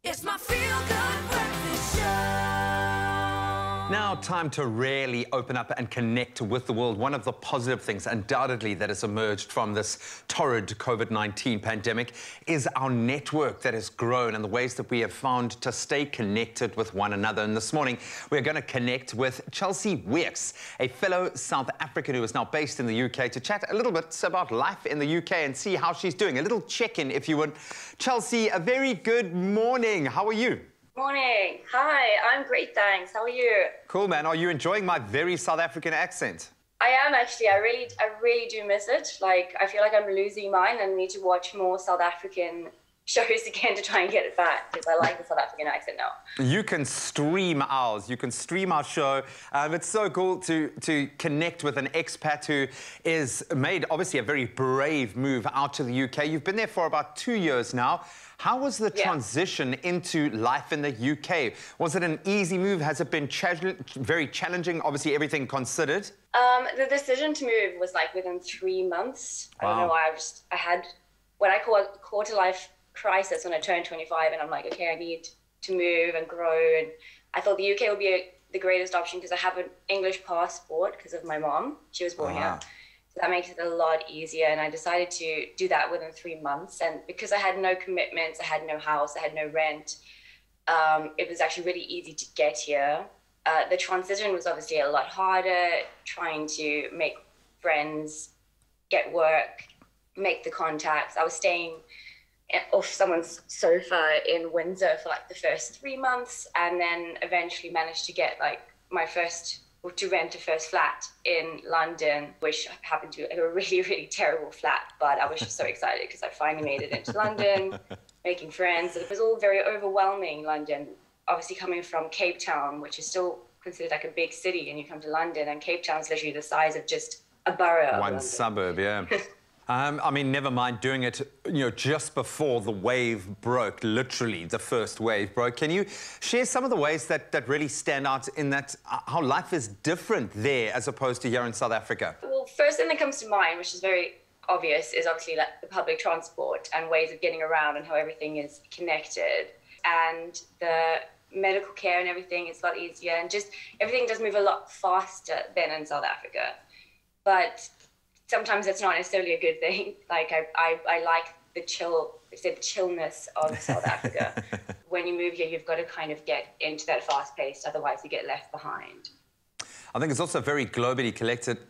It's my feel-good breakfast show. Now, time to really open up and connect with the world. One of the positive things, undoubtedly, that has emerged from this torrid COVID-19 pandemic is our network that has grown and the ways that we have found to stay connected with one another. And this morning, we're going to connect with Chelsea Wiercx, a fellow South African who is now based in the UK, to chat a little bit about life in the UK and see how she's doing. A little check-in, if you would. Chelsea, a very good morning. How are you? Morning. Hi, I'm great, thanks. How are you? Cool, man. Are you enjoying my very South African accent? I am actually. I really do miss it. Like, I feel like I'm losing mine and need to watch more South African shows again to try and get it back, because I like the South African accent now. You can stream ours. You can stream our show. It's so cool to connect with an expat who is made, obviously, a very brave move out to the UK. You've been there for about 2 years now. How was the transition into life in the UK? Was it an easy move? Has it been very challenging, obviously, everything considered? The decision to move was like within 3 months. Wow. I don't know why. I had what I call a quarter-life crisis when I turned 25, and I'm like, okay, I need to move and grow. And I thought the UK would be the greatest option because I have an English passport because of my mom. She was born here. So that makes it a lot easier. And I decided to do that within 3 months. And because I had no commitments, I had no house, I had no rent, it was actually really easy to get here. The transition was obviously a lot harder, trying to make friends, get work, make the contacts. I was staying off someone's sofa in Windsor for like the first 3 months, and then eventually managed to get like to rent a first flat in London, which happened to be a really, really terrible flat. But I was just so excited because I finally made it into London, making friends. It was all very overwhelming, London. Obviously coming from Cape Town, which is still considered like a big city, and you come to London, and Cape Town's literally the size of just a borough. One suburb, yeah. I mean, never mind doing it, just before the wave broke, literally, the first wave broke. Can you share some of the ways that really stand out in that, how life is different there as opposed to here in South Africa? Well, first thing that comes to mind, which is very obvious, is obviously like the public transport and ways of getting around and how everything is connected. And the medical care and everything is a lot easier, and just everything does move a lot faster than in South Africa. But sometimes it's not necessarily a good thing. Like I like the chillness of South Africa. When you move here, you've got to kind of get into that fast pace, otherwise you get left behind. I think it's also very globally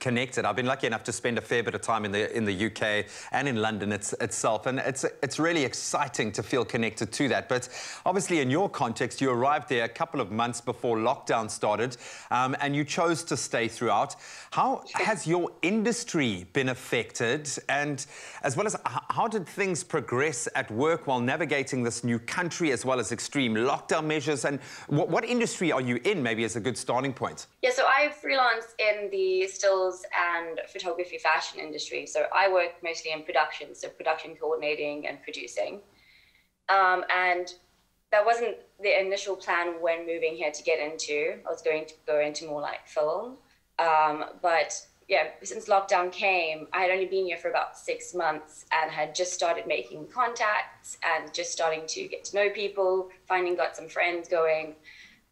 connected. I've been lucky enough to spend a fair bit of time in the UK and in London itself, and it's really exciting to feel connected to that. But obviously, in your context, you arrived there a couple of months before lockdown started, and you chose to stay throughout. How has your industry been affected, and as well as how did things progress at work while navigating this new country, as well as extreme lockdown measures? And what industry are you in, maybe as a good starting point? Yeah, so I freelance in the stills and photography fashion industry. So I work mostly in production, so production coordinating and producing. And that wasn't the initial plan when moving here to get into. I was going to go into more like film. But yeah, since lockdown came, I had only been here for about 6 months and had just started making contacts and just starting to get to know people, got some friends going.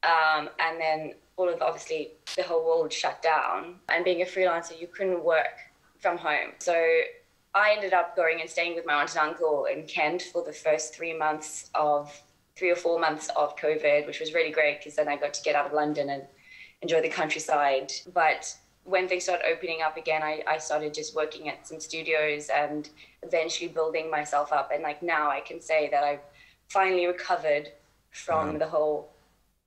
And then obviously the whole world shut down, and being a freelancer, you couldn't work from home. So I ended up going and staying with my aunt and uncle in Kent for the first 3 or 4 months of COVID, which was really great because then I got to get out of London and enjoy the countryside. But when things started opening up again, I started just working at some studios and eventually building myself up. And like now I can say that I've finally recovered from the whole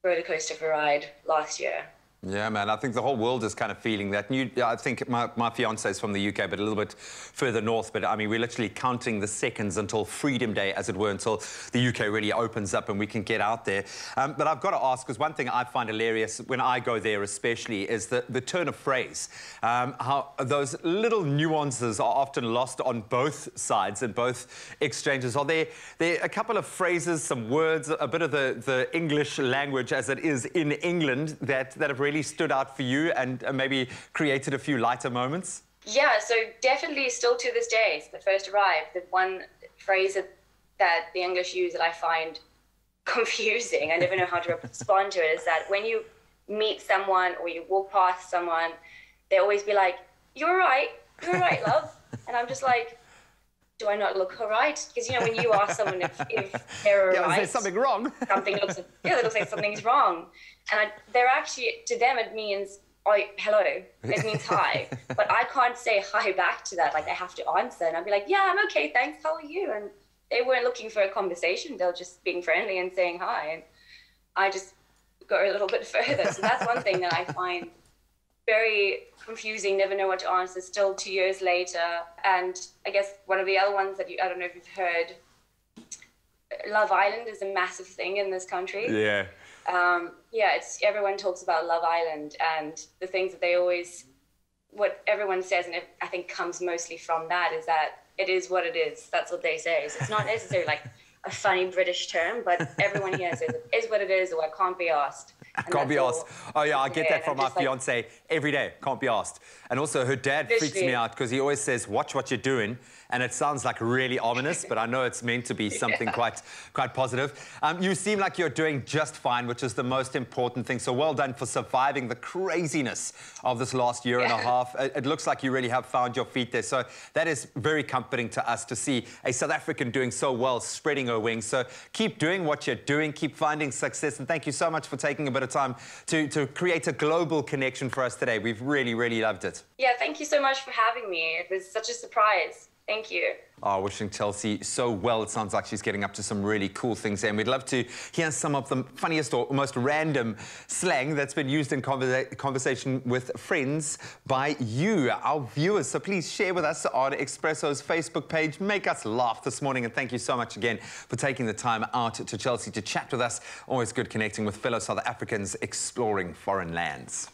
roller coaster of a ride last year. Yeah, man, I think the whole world is kind of feeling that. I think my fiance is from the UK, but a little bit further north. But I mean, we're literally counting the seconds until Freedom Day, as it were, until the UK really opens up and we can get out there. But I've got to ask, because one thing I find hilarious when I go there especially is the turn of phrase. How those little nuances are often lost on both sides and both exchanges. Are there a couple of phrases, some words, a bit of the English language as it is in England that have really stood out for you and maybe created a few lighter moments? Yeah, so definitely still to this day, the first arrived, the one phrase that the English use that I find confusing. I never know how to respond to it. Is that when you meet someone or you walk past someone, they always be like, you're right, love. And I'm just like, do I not look all right? Because, you know, when you ask someone if they're all right, is there something wrong? It looks like something's wrong. And they're actually, to them, it means, oh, hello. It means hi. But I can't say hi back to that. Like, I have to answer. And I'll be like, yeah, I'm okay, thanks. How are you? And they weren't looking for a conversation. They were just being friendly and saying hi. And I just go a little bit further. So that's one thing that I find very confusing, never know what to answer, still 2 years later. And I guess one of the other ones that I don't know if you've heard, Love Island is a massive thing in this country. Yeah. Everyone talks about Love Island and the things that they always, what everyone says, and it, I think comes mostly from that, is that it is what it is. That's what they say. So it's not necessarily like a funny British term, but everyone here says it is what it is, or I can't be asked. Can't be asked. Oh, yeah, I get that from my fiance every day. Can't be asked. And also, her dad freaks me out because he always says, watch what you're doing. And it sounds like really ominous, but I know it's meant to be something quite positive. You seem like you're doing just fine, which is the most important thing. So well done for surviving the craziness of this last year and a half. It looks like you really have found your feet there. So that is very comforting to us to see a South African doing so well, spreading her wings. So keep doing what you're doing, keep finding success. And thank you so much for taking a bit of time to create a global connection for us today. We've really, really loved it. Yeah, thank you so much for having me. It was such a surprise. Thank you. Oh, wishing Chelsea so well. It sounds like she's getting up to some really cool things there. And we'd love to hear some of the funniest or most random slang that's been used in conversation with friends by you, our viewers. So please share with us on Expresso's Facebook page. Make us laugh this morning. And thank you so much again for taking the time out to Chelsea to chat with us. Always good connecting with fellow South Africans exploring foreign lands.